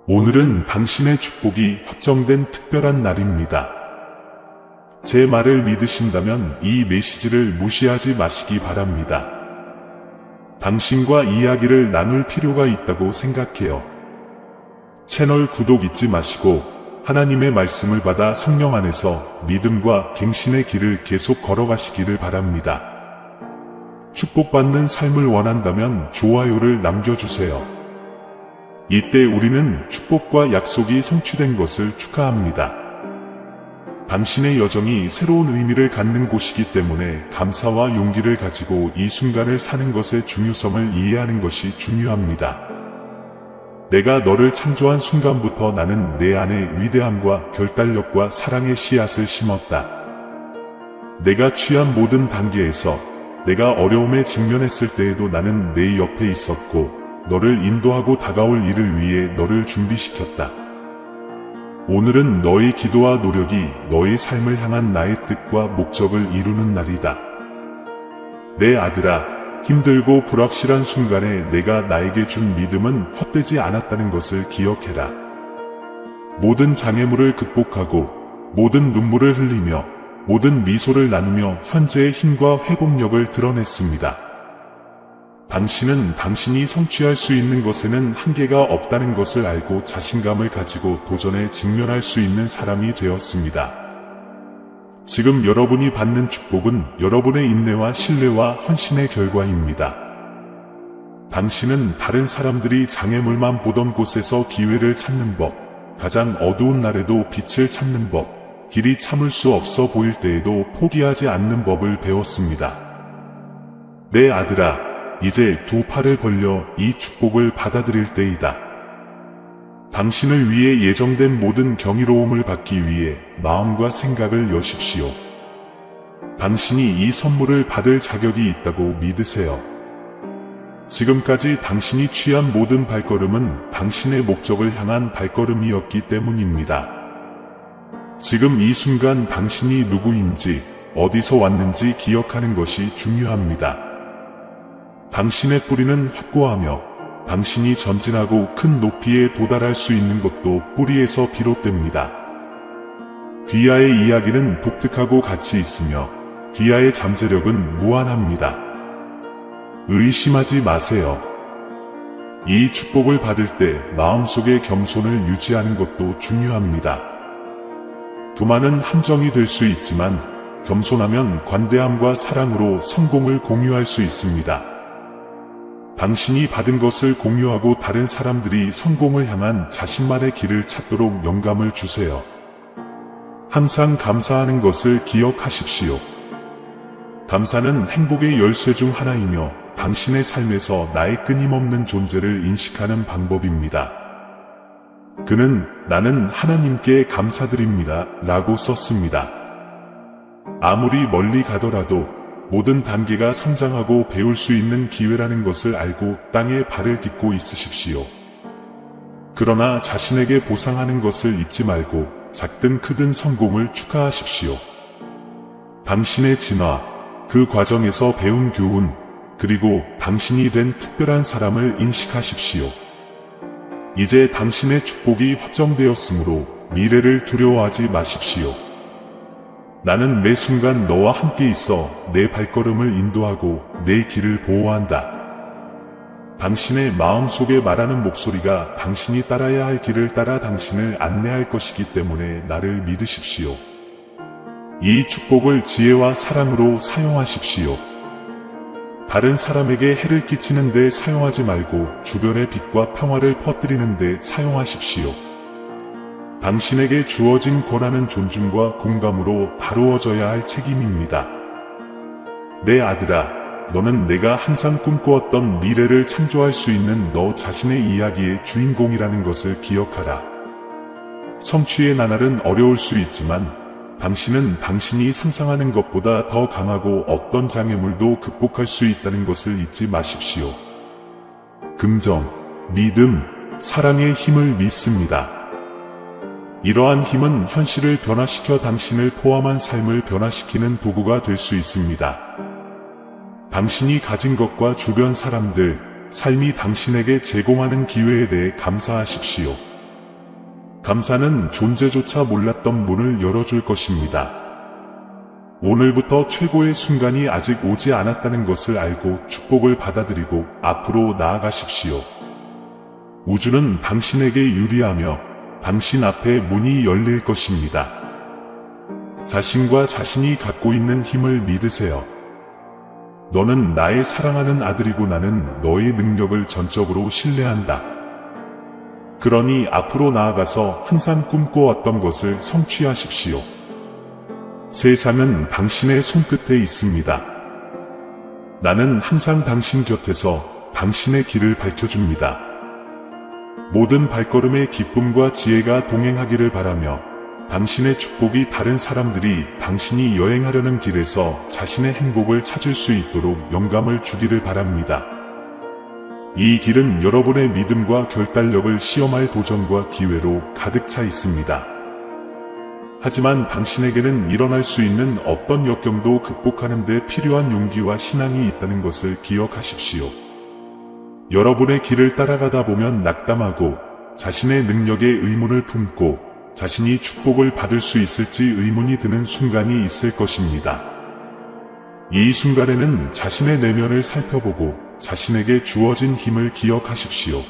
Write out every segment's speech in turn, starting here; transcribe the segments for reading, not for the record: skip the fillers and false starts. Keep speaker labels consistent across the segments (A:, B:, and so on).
A: 오늘은 당신의 축복이 확정된 특별한 날입니다. 제 말을 믿으신다면 이 메시지를 무시하지 마시기 바랍니다. 당신과 이야기를 나눌 필요가 있다고 생각해요. 채널 구독 잊지 마시고 하나님의 말씀을 받아 성령 안에서 믿음과 갱신의 길을 계속 걸어가시기를 바랍니다. 축복받는 삶을 원한다면 좋아요를 남겨주세요. 이때 우리는 축복과 약속이 성취된 것을 축하합니다. 당신의 여정이 새로운 의미를 갖는 곳이기 때문에 감사와 용기를 가지고 이 순간을 사는 것의 중요성을 이해하는 것이 중요합니다. 내가 너를 창조한 순간부터 나는 내 안에 위대함과 결단력과 사랑의 씨앗을 심었다. 내가 취한 모든 단계에서 내가 어려움에 직면했을 때에도 나는 내 옆에 있었고 너를 인도하고 다가올 일을 위해 너를 준비시켰다. 오늘은 너의 기도와 노력이 너의 삶을 향한 나의 뜻과 목적을 이루는 날이다. 내 아들아, 힘들고 불확실한 순간에 내가 나에게 준 믿음은 헛되지 않았다는 것을 기억해라. 모든 장애물을 극복하고 모든 눈물을 흘리며 모든 미소를 나누며 현재의 힘과 회복력을 드러냈습니다. 당신은 당신이 성취할 수 있는 것에는 한계가 없다는 것을 알고 자신감을 가지고 도전에 직면할 수 있는 사람이 되었습니다. 지금 여러분이 받는 축복은 여러분의 인내와 신뢰와 헌신의 결과입니다. 당신은 다른 사람들이 장애물만 보던 곳에서 기회를 찾는 법, 가장 어두운 날에도 빛을 찾는 법, 길이 참을 수 없어 보일 때에도 포기하지 않는 법을 배웠습니다. 내 아들아, 이제 두 팔을 벌려 이 축복을 받아들일 때이다. 당신을 위해 예정된 모든 경이로움을 받기 위해 마음과 생각을 여십시오. 당신이 이 선물을 받을 자격이 있다고 믿으세요. 지금까지 당신이 취한 모든 발걸음은 당신의 목적을 향한 발걸음이었기 때문입니다. 지금 이 순간 당신이 누구인지, 어디서 왔는지 기억하는 것이 중요합니다. 당신의 뿌리는 확고하며 당신이 전진하고 큰 높이에 도달할 수 있는 것도 뿌리에서 비롯됩니다. 귀하의 이야기는 독특하고 가치 있으며 귀하의 잠재력은 무한합니다. 의심하지 마세요. 이 축복을 받을 때 마음속의 겸손을 유지하는 것도 중요합니다. 교만은 함정이 될 수 있지만 겸손하면 관대함과 사랑으로 성공을 공유할 수 있습니다. 당신이 받은 것을 공유하고 다른 사람들이 성공을 향한 자신만의 길을 찾도록 영감을 주세요. 항상 감사하는 것을 기억하십시오. 감사는 행복의 열쇠 중 하나이며 당신의 삶에서 나의 끊임없는 존재를 인식하는 방법입니다. 그는 나는 하나님께 감사드립니다 라고 썼습니다. 아무리 멀리 가더라도 모든 단계가 성장하고 배울 수 있는 기회라는 것을 알고 땅에 발을 딛고 있으십시오. 그러나 자신에게 보상하는 것을 잊지 말고 작든 크든 성공을 축하하십시오. 당신의 진화, 그 과정에서 배운 교훈, 그리고 당신이 된 특별한 사람을 인식하십시오. 이제 당신의 축복이 확정되었으므로 미래를 두려워하지 마십시오. 나는 매 순간 너와 함께 있어 내 발걸음을 인도하고 내 길을 보호한다. 당신의 마음속에 말하는 목소리가 당신이 따라야 할 길을 따라 당신을 안내할 것이기 때문에 나를 믿으십시오. 이 축복을 지혜와 사랑으로 사용하십시오. 다른 사람에게 해를 끼치는 데 사용하지 말고 주변의 빛과 평화를 퍼뜨리는 데 사용하십시오. 당신에게 주어진 권한은 존중과 공감으로 다루어져야 할 책임입니다. 내 아들아, 너는 내가 항상 꿈꾸었던 미래를 창조할 수 있는 너 자신의 이야기의 주인공이라는 것을 기억하라. 성취의 나날은 어려울 수 있지만 당신은 당신이 상상하는 것보다 더 강하고 어떤 장애물도 극복할 수 있다는 것을 잊지 마십시오. 긍정, 믿음, 사랑의 힘을 믿습니다. 이러한 힘은 현실을 변화시켜 당신을 포함한 삶을 변화시키는 도구가 될 수 있습니다. 당신이 가진 것과 주변 사람들, 삶이 당신에게 제공하는 기회에 대해 감사하십시오. 감사는 존재조차 몰랐던 문을 열어줄 것입니다. 오늘부터 최고의 순간이 아직 오지 않았다는 것을 알고 축복을 받아들이고 앞으로 나아가십시오. 우주는 당신에게 유리하며 당신 앞에 문이 열릴 것입니다. 자신과 자신이 갖고 있는 힘을 믿으세요. 너는 나의 사랑하는 아들이고 나는 너의 능력을 전적으로 신뢰한다. 그러니 앞으로 나아가서 항상 꿈꿔왔던 것을 성취하십시오. 세상은 당신의 손끝에 있습니다. 나는 항상 당신 곁에서 당신의 길을 밝혀줍니다. 모든 발걸음에 기쁨과 지혜가 동행하기를 바라며 당신의 축복이 다른 사람들이 당신이 여행하려는 길에서 자신의 행복을 찾을 수 있도록 영감을 주기를 바랍니다. 이 길은 여러분의 믿음과 결단력을 시험할 도전과 기회로 가득 차 있습니다. 하지만 당신에게는 일어날 수 있는 어떤 역경도 극복하는 데 필요한 용기와 신앙이 있다는 것을 기억하십시오. 여러분의 길을 따라가다 보면 낙담하고 자신의 능력에 의문을 품고 자신이 축복을 받을 수 있을지 의문이 드는 순간이 있을 것입니다. 이 순간에는 자신의 내면을 살펴보고 자신에게 주어진 힘을 기억하십시오.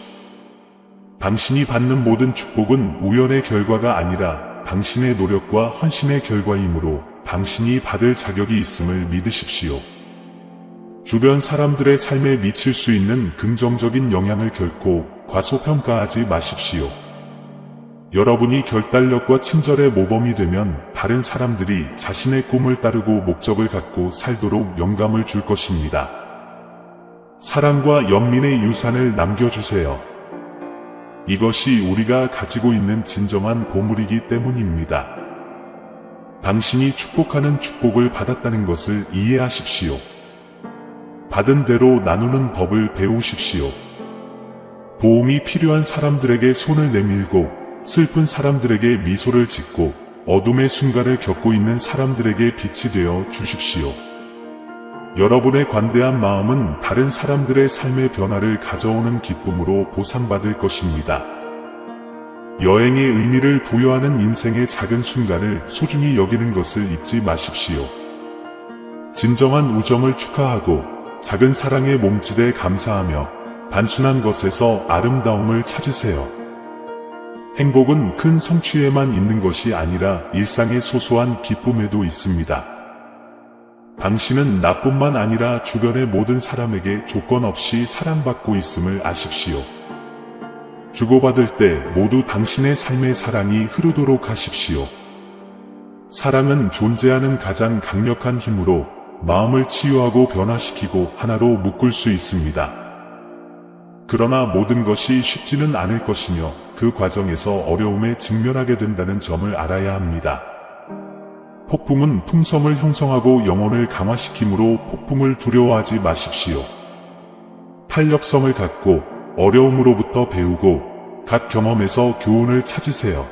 A: 당신이 받는 모든 축복은 우연의 결과가 아니라 당신의 노력과 헌신의 결과이므로 당신이 받을 자격이 있음을 믿으십시오. 주변 사람들의 삶에 미칠 수 있는 긍정적인 영향을 결코 과소평가하지 마십시오. 여러분이 결단력과 친절의 모범이 되면 다른 사람들이 자신의 꿈을 따르고 목적을 갖고 살도록 영감을 줄 것입니다. 사랑과 연민의 유산을 남겨주세요. 이것이 우리가 가지고 있는 진정한 보물이기 때문입니다. 당신이 축복하는 축복을 받았다는 것을 이해하십시오. 받은 대로 나누는 법을 배우십시오. 도움이 필요한 사람들에게 손을 내밀고 슬픈 사람들에게 미소를 짓고 어둠의 순간을 겪고 있는 사람들에게 빛이 되어 주십시오. 여러분의 관대한 마음은 다른 사람들의 삶의 변화를 가져오는 기쁨으로 보상받을 것입니다. 여행의 의미를 부여하는 인생의 작은 순간을 소중히 여기는 것을 잊지 마십시오. 진정한 우정을 축하하고 작은 사랑에 몸짓에 감사하며 단순한 것에서 아름다움을 찾으세요. 행복은 큰 성취에만 있는 것이 아니라 일상의 소소한 기쁨에도 있습니다. 당신은 나뿐만 아니라 주변의 모든 사람에게 조건 없이 사랑받고 있음을 아십시오. 주고받을 때 모두 당신의 삶의 사랑이 흐르도록 하십시오. 사랑은 존재하는 가장 강력한 힘으로 마음을 치유하고 변화시키고 하나로 묶을 수 있습니다. 그러나 모든 것이 쉽지는 않을 것이며 그 과정에서 어려움에 직면하게 된다는 점을 알아야 합니다. 폭풍은 품성을 형성하고 영혼을 강화시키므로 폭풍을 두려워하지 마십시오. 탄력성을 갖고 어려움으로부터 배우고 각 경험에서 교훈을 찾으세요.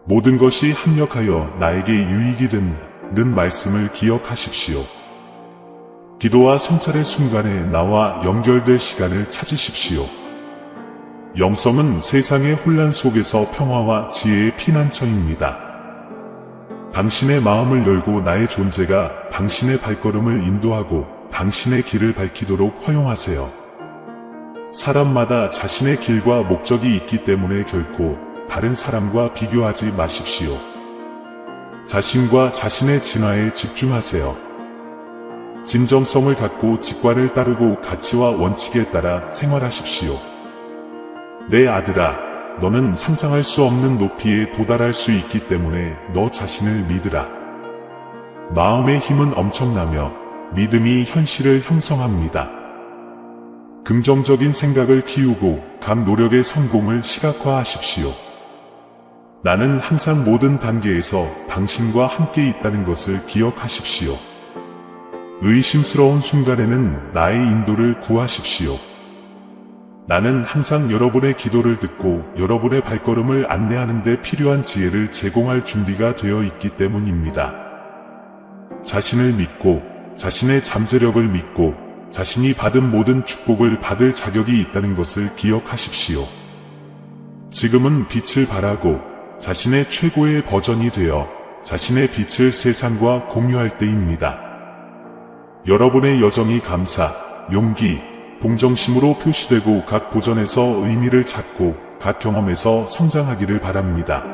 A: 모든 것이 합력하여 나에게 유익이 된다는 말씀을 기억하십시오. 기도와 성찰의 순간에 나와 연결될 시간을 찾으십시오. 영성은 세상의 혼란 속에서 평화와 지혜의 피난처입니다. 당신의 마음을 열고 나의 존재가 당신의 발걸음을 인도하고 당신의 길을 밝히도록 허용하세요. 사람마다 자신의 길과 목적이 있기 때문에 결코 다른 사람과 비교하지 마십시오. 자신과 자신의 진화에 집중하세요. 진정성을 갖고 직관을 따르고 가치와 원칙에 따라 생활하십시오. 내 아들아, 너는 상상할 수 없는 높이에 도달할 수 있기 때문에 너 자신을 믿으라. 마음의 힘은 엄청나며 믿음이 현실을 형성합니다. 긍정적인 생각을 키우고 각 노력의 성공을 시각화하십시오. 나는 항상 모든 단계에서 당신과 함께 있다는 것을 기억하십시오. 의심스러운 순간에는 나의 인도를 구하십시오. 나는 항상 여러분의 기도를 듣고 여러분의 발걸음을 안내하는 데 필요한 지혜를 제공할 준비가 되어 있기 때문입니다. 자신을 믿고 자신의 잠재력을 믿고 자신이 받은 모든 축복을 받을 자격이 있다는 것을 기억하십시오. 지금은 빛을 발하고 자신의 최고의 버전이 되어 자신의 빛을 세상과 공유할 때입니다. 여러분의 여정이 감사, 용기, 동정심으로 표시되고 각 도전에서 의미를 찾고 각 경험에서 성장하기를 바랍니다.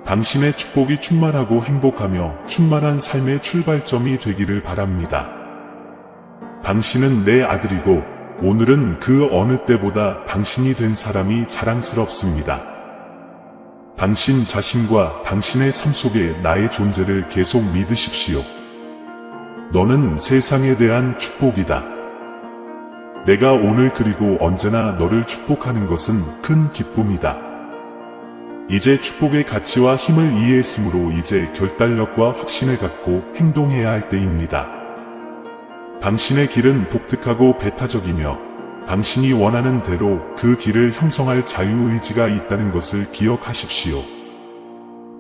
A: 당신의 축복이 충만하고 행복하며 충만한 삶의 출발점이 되기를 바랍니다. 당신은 내 아들이고 오늘은 그 어느 때보다 당신이 된 사람이 자랑스럽습니다. 당신 자신과 당신의 삶 속에 나의 존재를 계속 믿으십시오. 너는 세상에 대한 축복이다. 내가 오늘 그리고 언제나 너를 축복하는 것은 큰 기쁨이다. 이제 축복의 가치와 힘을 이해했으므로 이제 결단력과 확신을 갖고 행동해야 할 때입니다. 당신의 길은 독특하고 배타적이며 당신이 원하는 대로 그 길을 형성할 자유의지가 있다는 것을 기억하십시오.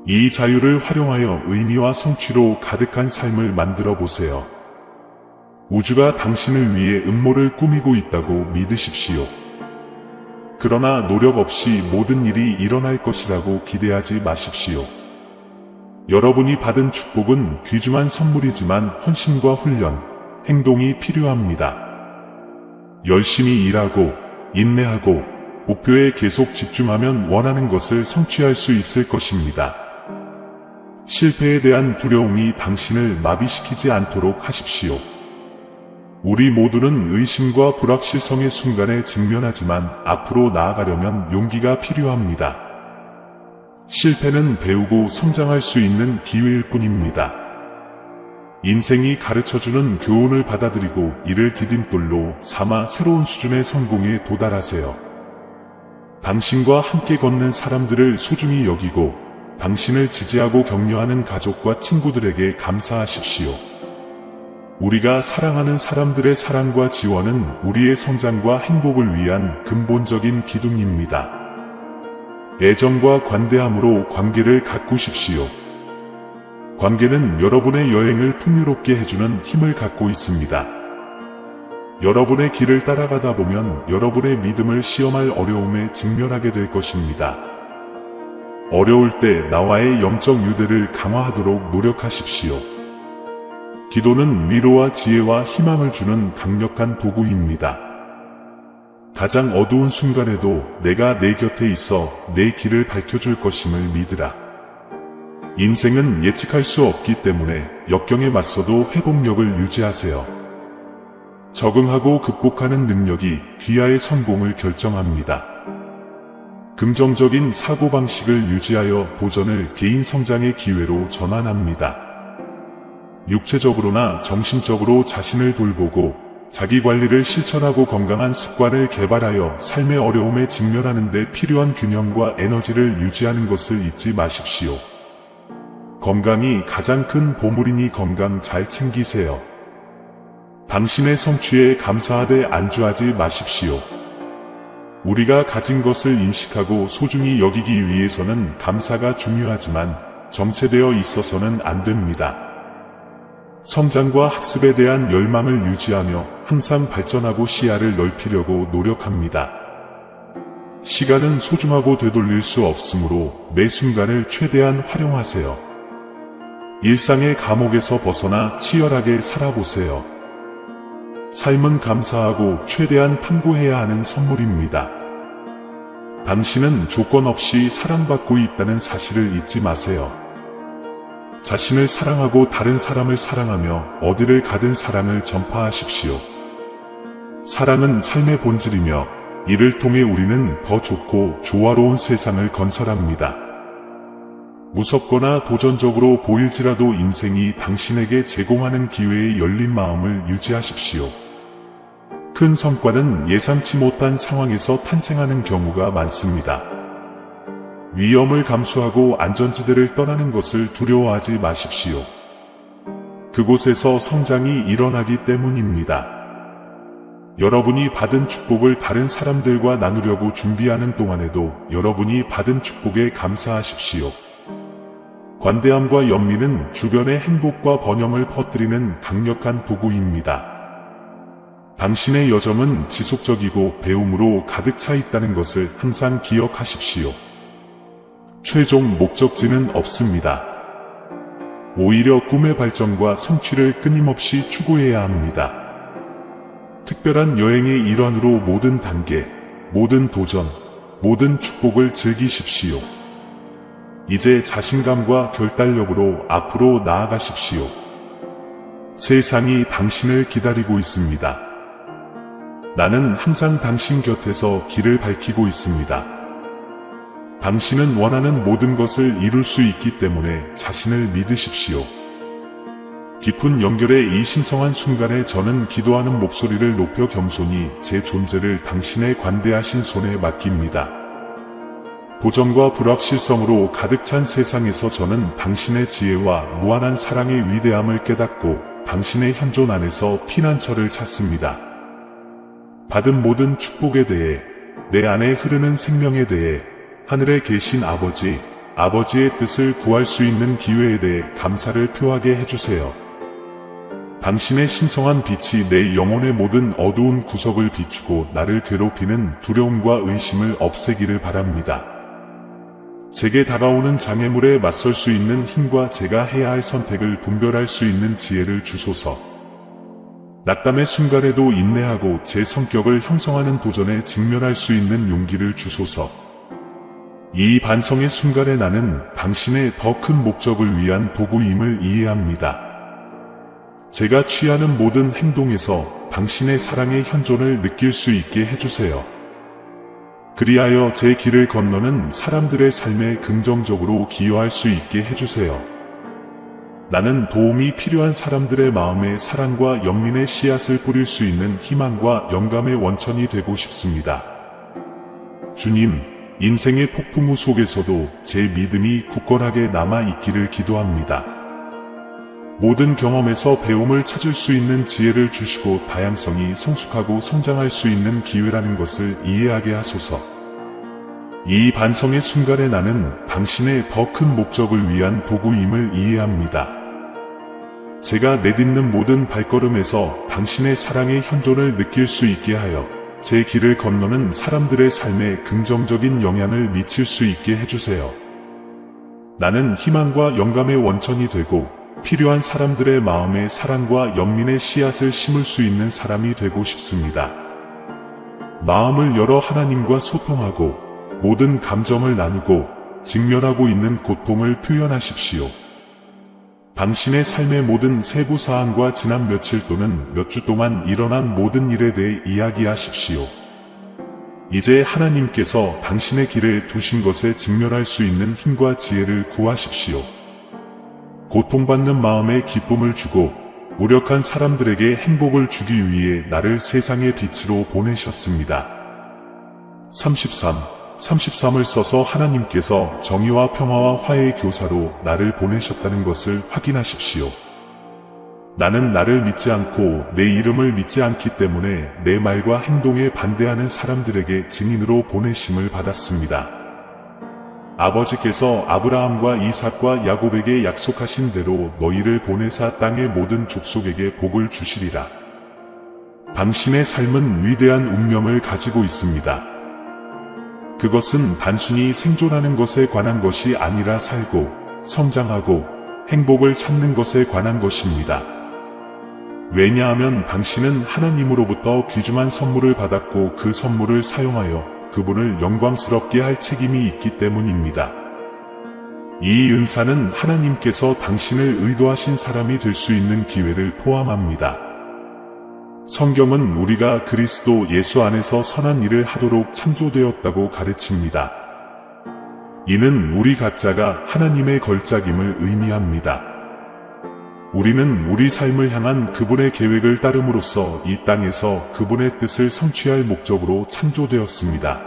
A: 이 자유를 활용하여 의미와 성취로 가득한 삶을 만들어 보세요. 우주가 당신을 위해 음모를 꾸미고 있다고 믿으십시오. 그러나 노력 없이 모든 일이 일어날 것이라고 기대하지 마십시오. 여러분이 받은 축복은 귀중한 선물이지만 헌신과 훈련, 행동이 필요합니다. 열심히 일하고 인내하고 목표에 계속 집중하면 원하는 것을 성취할 수 있을 것입니다. 실패에 대한 두려움이 당신을 마비시키지 않도록 하십시오. 우리 모두는 의심과 불확실성의 순간에 직면하지만 앞으로 나아가려면 용기가 필요합니다. 실패는 배우고 성장할 수 있는 기회일 뿐입니다. 인생이 가르쳐주는 교훈을 받아들이고 이를 디딤돌로 삼아 새로운 수준의 성공에 도달하세요. 당신과 함께 걷는 사람들을 소중히 여기고 당신을 지지하고 격려하는 가족과 친구들에게 감사하십시오. 우리가 사랑하는 사람들의 사랑과 지원은 우리의 성장과 행복을 위한 근본적인 기둥입니다. 애정과 관대함으로 관계를 가꾸십시오. 관계는 여러분의 여행을 풍요롭게 해주는 힘을 갖고 있습니다. 여러분의 길을 따라가다 보면 여러분의 믿음을 시험할 어려움에 직면하게 될 것입니다. 어려울 때 나와의 영적 유대를 강화하도록 노력하십시오. 기도는 위로와 지혜와 희망을 주는 강력한 도구입니다. 가장 어두운 순간에도 내가 내 곁에 있어 내 길을 밝혀줄 것임을 믿으라. 인생은 예측할 수 없기 때문에 역경에 맞서도 회복력을 유지하세요. 적응하고 극복하는 능력이 귀하의 성공을 결정합니다. 긍정적인 사고방식을 유지하여 도전을 개인 성장의 기회로 전환합니다. 육체적으로나 정신적으로 자신을 돌보고 자기관리를 실천하고 건강한 습관을 개발하여 삶의 어려움에 직면하는 데 필요한 균형과 에너지를 유지하는 것을 잊지 마십시오. 건강이 가장 큰 보물이니 건강 잘 챙기세요. 당신의 성취에 감사하되 안주하지 마십시오. 우리가 가진 것을 인식하고 소중히 여기기 위해서는 감사가 중요하지만 정체되어 있어서는 안 됩니다. 성장과 학습에 대한 열망을 유지하며 항상 발전하고 시야를 넓히려고 노력합니다. 시간은 소중하고 되돌릴 수 없으므로 매 순간을 최대한 활용하세요. 일상의 감옥에서 벗어나 치열하게 살아보세요. 삶은 감사하고 최대한 탐구해야 하는 선물입니다. 당신은 조건 없이 사랑받고 있다는 사실을 잊지 마세요. 자신을 사랑하고 다른 사람을 사랑하며 어디를 가든 사랑을 전파하십시오. 사랑은 삶의 본질이며 이를 통해 우리는 더 좋고 조화로운 세상을 건설합니다. 무섭거나 도전적으로 보일지라도 인생이 당신에게 제공하는 기회에 열린 마음을 유지하십시오. 큰 성과는 예상치 못한 상황에서 탄생하는 경우가 많습니다. 위험을 감수하고 안전지대를 떠나는 것을 두려워하지 마십시오. 그곳에서 성장이 일어나기 때문입니다. 여러분이 받은 축복을 다른 사람들과 나누려고 준비하는 동안에도 여러분이 받은 축복에 감사하십시오. 관대함과 연민은 주변의 행복과 번영을 퍼뜨리는 강력한 도구입니다. 당신의 여정은 지속적이고 배움으로 가득 차 있다는 것을 항상 기억하십시오. 최종 목적지는 없습니다. 오히려 꿈의 발전과 성취를 끊임없이 추구해야 합니다. 특별한 여행의 일환으로 모든 단계, 모든 도전, 모든 축복을 즐기십시오. 이제 자신감과 결단력으로 앞으로 나아가십시오. 세상이 당신을 기다리고 있습니다. 나는 항상 당신 곁에서 길을 밝히고 있습니다. 당신은 원하는 모든 것을 이룰 수 있기 때문에 자신을 믿으십시오. 깊은 연결의 이 신성한 순간에 저는 기도하는 목소리를 높여 겸손히 제 존재를 당신의 관대하신 손에 맡깁니다. 도전과 불확실성으로 가득 찬 세상에서 저는 당신의 지혜와 무한한 사랑의 위대함을 깨닫고 당신의 현존 안에서 피난처를 찾습니다. 받은 모든 축복에 대해, 내 안에 흐르는 생명에 대해, 하늘에 계신 아버지의 뜻을 구할 수 있는 기회에 대해 감사를 표하게 해주세요. 당신의 신성한 빛이 내 영혼의 모든 어두운 구석을 비추고 나를 괴롭히는 두려움과 의심을 없애기를 바랍니다. 제게 다가오는 장애물에 맞설 수 있는 힘과 제가 해야 할 선택을 분별할 수 있는 지혜를 주소서. 낙담의 순간에도 인내하고 제 성격을 형성하는 도전에 직면할 수 있는 용기를 주소서. 이 반성의 순간에 나는 당신의 더 큰 목적을 위한 도구임을 이해합니다. 제가 취하는 모든 행동에서 당신의 사랑의 현존을 느낄 수 있게 해주세요. 그리하여 제 길을 건너는 사람들의 삶에 긍정적으로 기여할 수 있게 해주세요. 나는 도움이 필요한 사람들의 마음에 사랑과 연민의 씨앗을 뿌릴 수 있는 희망과 영감의 원천이 되고 싶습니다. 주님, 인생의 폭풍우 속에서도 제 믿음이 굳건하게 남아있기를 기도합니다. 모든 경험에서 배움을 찾을 수 있는 지혜를 주시고 다양성이 성숙하고 성장할 수 있는 기회라는 것을 이해하게 하소서. 이 반성의 순간에 나는 당신의 더 큰 목적을 위한 도구임을 이해합니다. 제가 내딛는 모든 발걸음에서 당신의 사랑의 현존을 느낄 수 있게 하여 제 길을 건너는 사람들의 삶에 긍정적인 영향을 미칠 수 있게 해주세요. 나는 희망과 영감의 원천이 되고 필요한 사람들의 마음에 사랑과 연민의 씨앗을 심을 수 있는 사람이 되고 싶습니다. 마음을 열어 하나님과 소통하고 모든 감정을 나누고 직면하고 있는 고통을 표현하십시오. 당신의 삶의 모든 세부사항과 지난 며칠 또는 몇 주 동안 일어난 모든 일에 대해 이야기하십시오. 이제 하나님께서 당신의 길에 두신 것에 직면할 수 있는 힘과 지혜를 구하십시오. 고통받는 마음에 기쁨을 주고 무력한 사람들에게 행복을 주기 위해 나를 세상의 빛으로 보내셨습니다. 33을 써서 하나님께서 정의와 평화와 화해의 교사로 나를 보내셨다는 것을 확인하십시오. 나는 나를 믿지 않고 내 이름을 믿지 않기 때문에 내 말과 행동에 반대하는 사람들에게 증인으로 보내심을 받았습니다. 아버지께서 아브라함과 이삭과 야곱에게 약속하신 대로 너희를 보내사 땅의 모든 족속에게 복을 주시리라. 당신의 삶은 위대한 운명을 가지고 있습니다. 그것은 단순히 생존하는 것에 관한 것이 아니라 살고, 성장하고, 행복을 찾는 것에 관한 것입니다. 왜냐하면 당신은 하나님으로부터 귀중한 선물을 받았고 그 선물을 사용하여 그분을 영광스럽게 할 책임이 있기 때문입니다. 이 은사는 하나님께서 당신을 의도하신 사람이 될 수 있는 기회를 포함합니다. 성경은 우리가 그리스도 예수 안에서 선한 일을 하도록 창조되었다고 가르칩니다. 이는 우리 각자가 하나님의 걸작임을 의미합니다. 우리는 우리 삶을 향한 그분의 계획을 따름으로써 이 땅에서 그분의 뜻을 성취할 목적으로 창조되었습니다.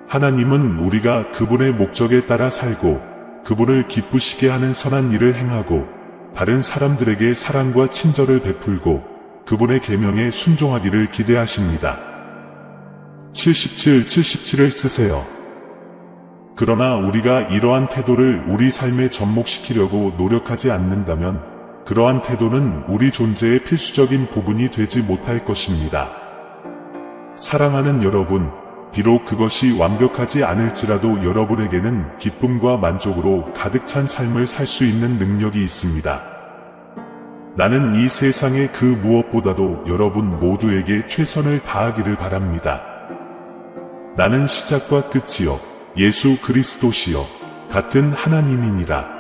A: 하나님은 우리가 그분의 목적에 따라 살고 그분을 기쁘시게 하는 선한 일을 행하고 다른 사람들에게 사랑과 친절을 베풀고 그분의 계명에 순종하기를 기대하십니다. 77을 쓰세요. 그러나 우리가 이러한 태도를 우리 삶에 접목시키려고 노력하지 않는다면 그러한 태도는 우리 존재의 필수적인 부분이 되지 못할 것입니다. 사랑하는 여러분, 비록 그것이 완벽하지 않을지라도 여러분에게는 기쁨과 만족으로 가득 찬 삶을 살 수 있는 능력이 있습니다. 나는 이 세상의 그 무엇보다도 여러분 모두에게 최선을 다하기를 바랍니다. 나는 시작과 끝이요 예수 그리스도시요 같은 하나님이니라.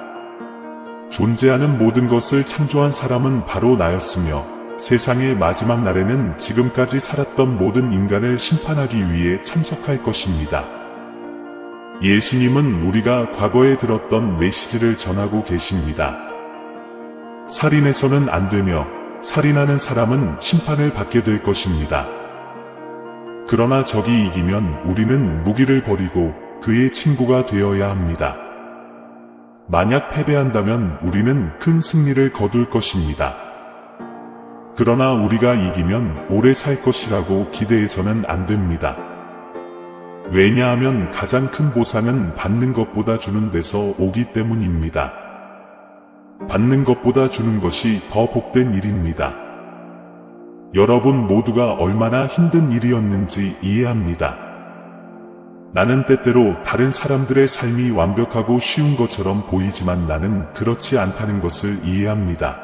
A: 존재하는 모든 것을 창조한 사람은 바로 나였으며 세상의 마지막 날에는 지금까지 살았던 모든 인간을 심판하기 위해 참석할 것입니다. 예수님은 우리가 과거에 들었던 메시지를 전하고 계십니다. 살인해서는 안 되며 살인하는 사람은 심판을 받게 될 것입니다. 그러나 적이 이기면 우리는 무기를 버리고 그의 친구가 되어야 합니다. 만약 패배한다면 우리는 큰 승리를 거둘 것입니다. 그러나 우리가 이기면 오래 살 것이라고 기대해서는 안 됩니다. 왜냐하면 가장 큰 보상은 받는 것보다 주는 데서 오기 때문입니다. 받는 것보다 주는 것이 더 복된 일입니다. 여러분 모두가 얼마나 힘든 일이었는지 이해합니다. 나는 때때로 다른 사람들의 삶이 완벽하고 쉬운 것처럼 보이지만 나는 그렇지 않다는 것을 이해합니다.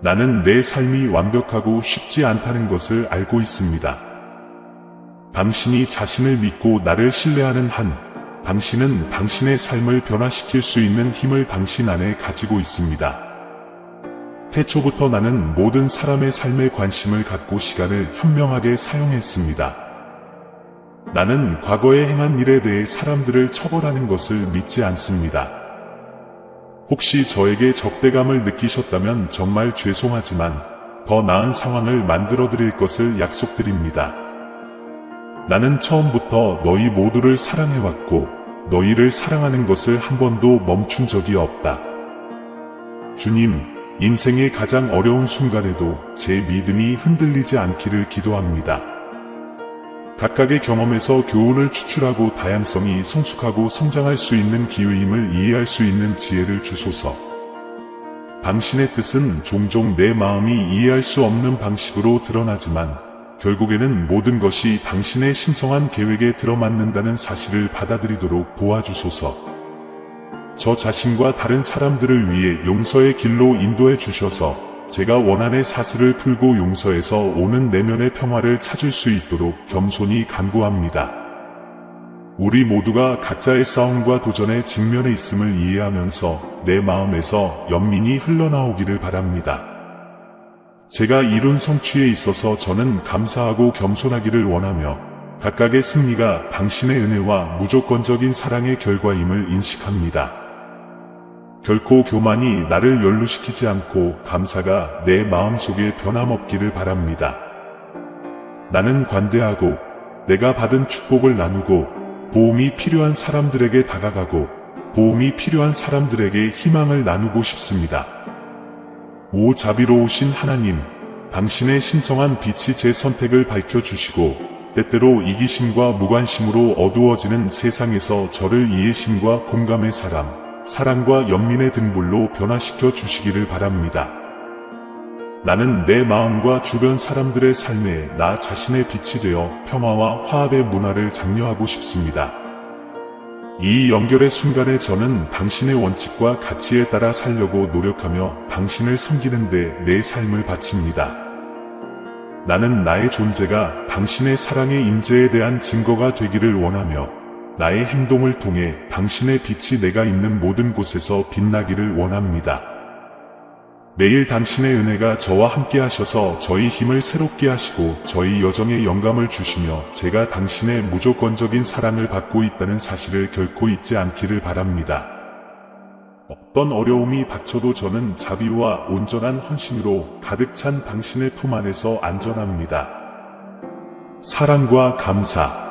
A: 나는 내 삶이 완벽하고 쉽지 않다는 것을 알고 있습니다. 당신이 자신을 믿고 나를 신뢰하는 한, 당신은 당신의 삶을 변화시킬 수 있는 힘을 당신 안에 가지고 있습니다. 태초부터 나는 모든 사람의 삶에 관심을 갖고 시간을 현명하게 사용했습니다. 나는 과거에 행한 일에 대해 사람들을 처벌하는 것을 믿지 않습니다. 혹시 저에게 적대감을 느끼셨다면 정말 죄송하지만 더 나은 상황을 만들어 드릴 것을 약속드립니다. 나는 처음부터 너희 모두를 사랑해왔고 너희를 사랑하는 것을 한 번도 멈춘 적이 없다. 주님, 인생의 가장 어려운 순간에도 제 믿음이 흔들리지 않기를 기도합니다. 각각의 경험에서 교훈을 추출하고 다양성이 성숙하고 성장할 수 있는 기회임을 이해할 수 있는 지혜를 주소서. 당신의 뜻은 종종 내 마음이 이해할 수 없는 방식으로 드러나지만 결국에는 모든 것이 당신의 신성한 계획에 들어맞는다는 사실을 받아들이도록 도와주소서. 저 자신과 다른 사람들을 위해 용서의 길로 인도해 주셔서 제가 원한의 사슬을 풀고 용서에서 오는 내면의 평화를 찾을 수 있도록 겸손히 간구합니다. 우리 모두가 각자의 싸움과 도전에 직면해 있음을 이해하면서 내 마음에서 연민이 흘러나오기를 바랍니다. 제가 이룬 성취에 있어서 저는 감사하고 겸손하기를 원하며 각각의 승리가 당신의 은혜와 무조건적인 사랑의 결과임을 인식합니다. 결코 교만이 나를 연루시키지 않고 감사가 내 마음속에 변함없기를 바랍니다. 나는 관대하고 내가 받은 축복을 나누고 도움이 필요한 사람들에게 다가가고 도움이 필요한 사람들에게 희망을 나누고 싶습니다. 오 자비로우신 하나님, 당신의 신성한 빛이 제 선택을 밝혀주시고 때때로 이기심과 무관심으로 어두워지는 세상에서 저를 이해심과 공감의 사랑과 연민의 등불로 변화시켜 주시기를 바랍니다. 나는 내 마음과 주변 사람들의 삶에 나 자신의 빛이 되어 평화와 화합의 문화를 장려하고 싶습니다. 이 연결의 순간에 저는 당신의 원칙과 가치에 따라 살려고 노력하며 당신을 섬기는 데 내 삶을 바칩니다. 나는 나의 존재가 당신의 사랑의 임재에 대한 증거가 되기를 원하며 나의 행동을 통해 당신의 빛이 내가 있는 모든 곳에서 빛나기를 원합니다. 매일 당신의 은혜가 저와 함께 하셔서 저희 힘을 새롭게 하시고 저희 여정에 영감을 주시며 제가 당신의 무조건적인 사랑을 받고 있다는 사실을 결코 잊지 않기를 바랍니다. 어떤 어려움이 닥쳐도 저는 자비와 온전한 헌신으로 가득 찬 당신의 품 안에서 안전합니다. 사랑과 감사.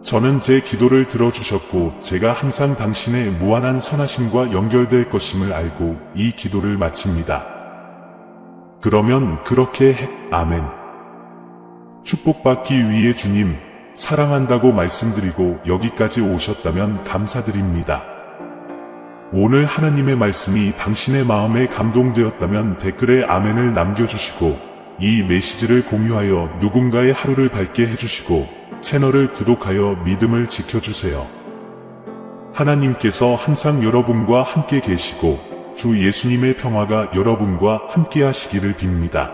A: 저는 제 기도를 들어주셨고 제가 항상 당신의 무한한 선하심과 연결될 것임을 알고 이 기도를 마칩니다. 그러면 그렇게 해. 아멘. 축복받기 위해 주님, 사랑한다고 말씀드리고 여기까지 오셨다면 감사드립니다. 오늘 하나님의 말씀이 당신의 마음에 감동되었다면 댓글에 아멘을 남겨주시고 이 메시지를 공유하여 누군가의 하루를 밝게 해주시고 채널을 구독하여 믿음을 지켜주세요. 하나님께서 항상 여러분과 함께 계시고 주 예수님의 평화가 여러분과 함께 하시기를 빕니다.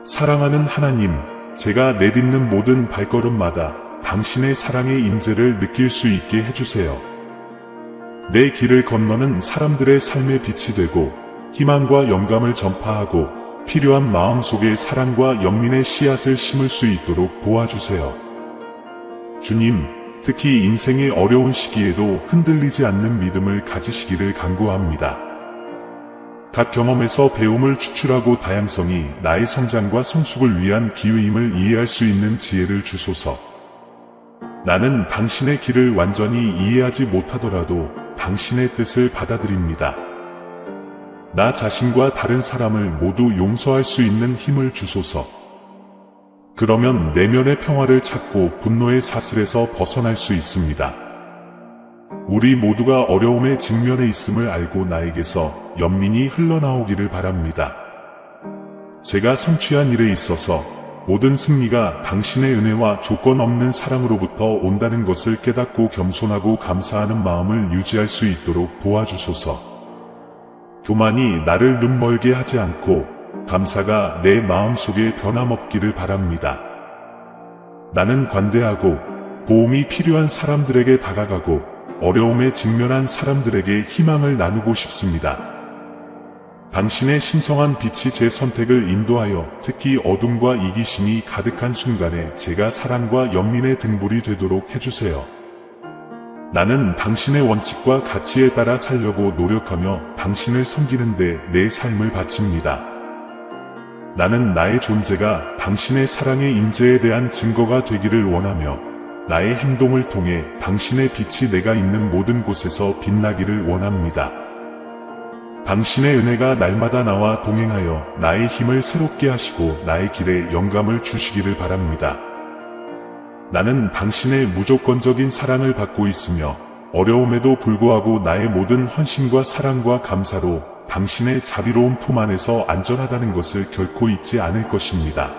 A: 사랑하는 하나님, 제가 내딛는 모든 발걸음마다 당신의 사랑의 임재를 느낄 수 있게 해주세요. 내 길을 건너는 사람들의 삶의 빛이 되고 희망과 영감을 전파하고 필요한 마음속에 사랑과 연민의 씨앗을 심을 수 있도록 도와주세요. 주님, 특히 인생의 어려운 시기에도 흔들리지 않는 믿음을 가지시기를 간구합니다. 각 경험에서 배움을 추출하고 다양성이 나의 성장과 성숙을 위한 기회임을 이해할 수 있는 지혜를 주소서. 나는 당신의 길을 완전히 이해하지 못하더라도 당신의 뜻을 받아들입니다. 나 자신과 다른 사람을 모두 용서할 수 있는 힘을 주소서. 그러면 내면의 평화를 찾고 분노의 사슬에서 벗어날 수 있습니다. 우리 모두가 어려움에 직면해 있음을 알고 나에게서 연민이 흘러나오기를 바랍니다. 제가 성취한 일에 있어서 모든 승리가 당신의 은혜와 조건 없는 사랑으로부터 온다는 것을 깨닫고 겸손하고 감사하는 마음을 유지할 수 있도록 도와주소서. 교만이 나를 눈멀게 하지 않고 감사가 내 마음속에 변함없기를 바랍니다. 나는 관대하고 도움이 필요한 사람들에게 다가가고 어려움에 직면한 사람들에게 희망을 나누고 싶습니다. 당신의 신성한 빛이 제 선택을 인도하여 특히 어둠과 이기심이 가득한 순간에 제가 사랑과 연민의 등불이 되도록 해주세요. 나는 당신의 원칙과 가치에 따라 살려고 노력하며 당신을 섬기는데 내 삶을 바칩니다. 나는 나의 존재가 당신의 사랑의 임재에 대한 증거가 되기를 원하며 나의 행동을 통해 당신의 빛이 내가 있는 모든 곳에서 빛나기를 원합니다. 당신의 은혜가 날마다 나와 동행하여 나의 힘을 새롭게 하시고 나의 길에 영감을 주시기를 바랍니다. 나는 당신의 무조건적인 사랑을 받고 있으며 어려움에도 불구하고 나의 모든 헌신과 사랑과 감사로 당신의 자비로운 품 안에서 안전하다는 것을 결코 잊지 않을 것입니다.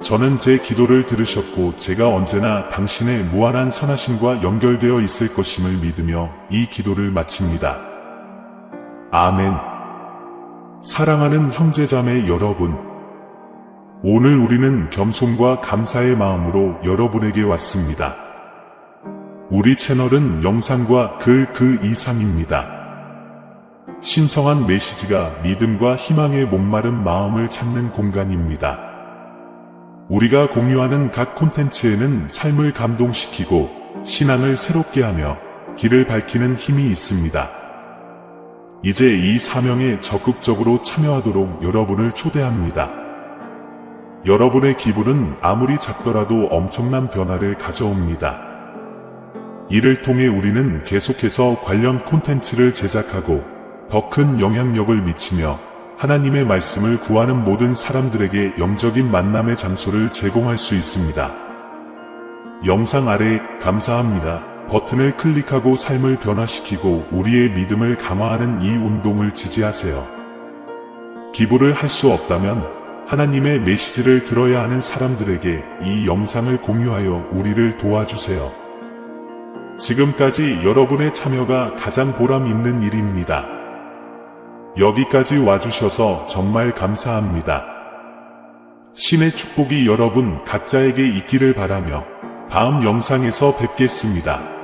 A: 저는 제 기도를 들으셨고 제가 언제나 당신의 무한한 선하심과 연결되어 있을 것임을 믿으며 이 기도를 마칩니다. 아멘. 사랑하는 형제자매 여러분, 오늘 우리는 겸손과 감사의 마음으로 여러분에게 왔습니다. 우리 채널은 영상과 글 그 이상입니다. 신성한 메시지가 믿음과 희망의 목마른 마음을 찾는 공간입니다. 우리가 공유하는 각 콘텐츠에는 삶을 감동시키고 신앙을 새롭게 하며 길을 밝히는 힘이 있습니다. 이제 이 사명에 적극적으로 참여하도록 여러분을 초대합니다. 여러분의 기부는 아무리 작더라도 엄청난 변화를 가져옵니다. 이를 통해 우리는 계속해서 관련 콘텐츠를 제작하고 더 큰 영향력을 미치며 하나님의 말씀을 구하는 모든 사람들에게 영적인 만남의 장소를 제공할 수 있습니다. 영상 아래 감사합니다 버튼을 클릭하고 삶을 변화시키고 우리의 믿음을 강화하는 이 운동을 지지하세요. 기부를 할 수 없다면 하나님의 메시지를 들어야 하는 사람들에게 이 영상을 공유하여 우리를 도와주세요. 지금까지 여러분의 참여가 가장 보람 있는 일입니다. 여기까지 와주셔서 정말 감사합니다. 신의 축복이 여러분 각자에게 있기를 바라며 다음 영상에서 뵙겠습니다.